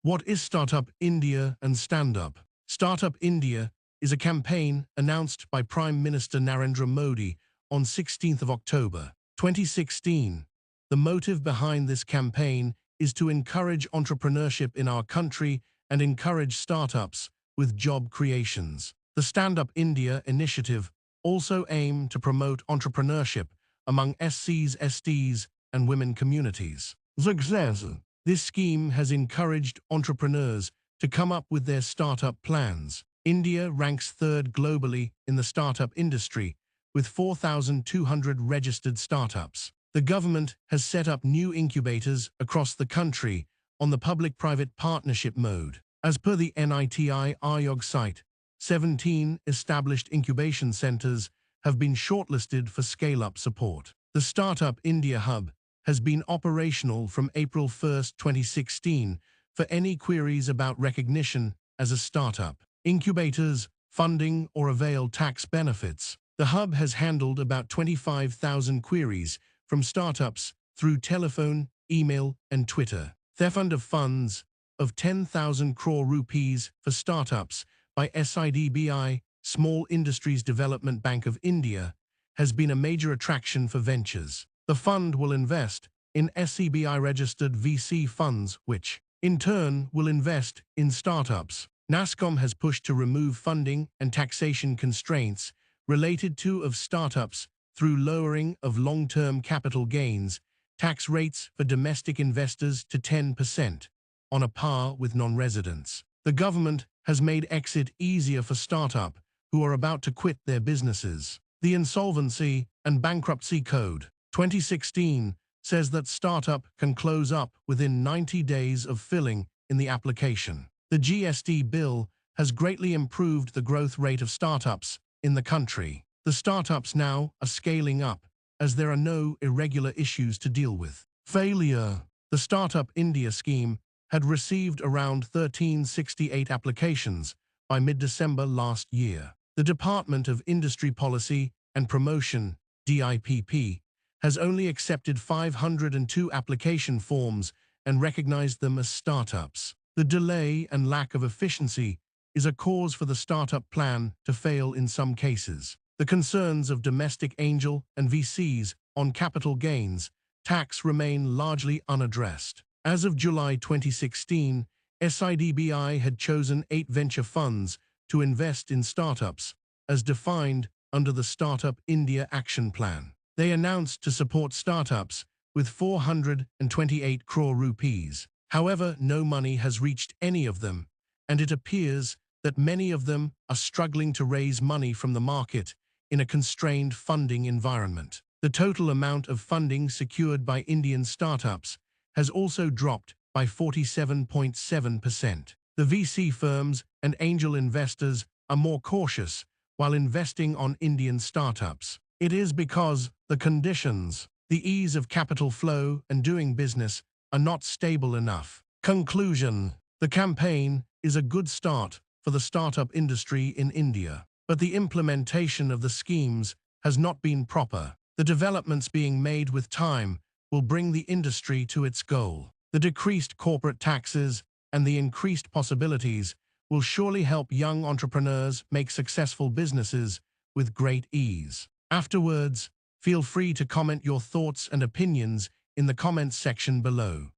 What is Startup India and Standup? Startup India is a campaign announced by Prime Minister Narendra Modi on 16th of October, 2016. The motive behind this campaign is to encourage entrepreneurship in our country and encourage startups with job creations. The Stand-Up India initiative also aims to promote entrepreneurship among SCs, STs, and women communities. Success. This scheme has encouraged entrepreneurs to come up with their startup plans. India ranks third globally in the startup industry, with 4,200 registered startups. The government has set up new incubators across the country on the public-private partnership mode. As per the NITI Aayog site, 17 established incubation centers have been shortlisted for scale-up support. The Startup India Hub has been operational from April 1, 2016 for any queries about recognition as a startup, incubators, funding, or avail tax benefits. The hub has handled about 25,000 queries from startups through telephone, email, and Twitter. Theft of funds of 10,000 crore rupees for startups by SIDBI, Small Industries Development Bank of India, has been a major attraction for ventures. The fund will invest in SEBI-registered VC funds, which, in turn, will invest in startups. NASSCOM has pushed to remove funding and taxation constraints related to startups through lowering of long-term capital gains tax rates for domestic investors to 10%, on a par with non-residents. The government has made exit easier for startups who are about to quit their businesses. The Insolvency and Bankruptcy Code 2016 says that startup can close up within 90 days of filling in the application. The GST bill has greatly improved the growth rate of startups in the country. The startups now are scaling up as there are no irregular issues to deal with. Failure. The Startup India scheme had received around 1,368 applications by mid-December last year. The Department of Industry Policy and Promotion, DIPP, has only accepted 502 application forms and recognized them as startups. The delay and lack of efficiency is a cause for the startup plan to fail in some cases. The concerns of domestic angel and VCs on capital gains tax remain largely unaddressed. As of July 2016, SIDBI had chosen 8 venture funds to invest in startups, as defined under the Startup India Action Plan. They announced to support startups with 428 crore rupees. However, no money has reached any of them, and it appears that many of them are struggling to raise money from the market in a constrained funding environment. The total amount of funding secured by Indian startups has also dropped by 47.7%. The VC firms and angel investors are more cautious while investing on Indian startups. It is because the conditions, the ease of capital flow and doing business are not stable enough. Conclusion. The campaign is a good start for the startup industry in India, but the implementation of the schemes has not been proper. The developments being made with time will bring the industry to its goal. The decreased corporate taxes and the increased possibilities will surely help young entrepreneurs make successful businesses with great ease. Afterwards, feel free to comment your thoughts and opinions in the comments section below.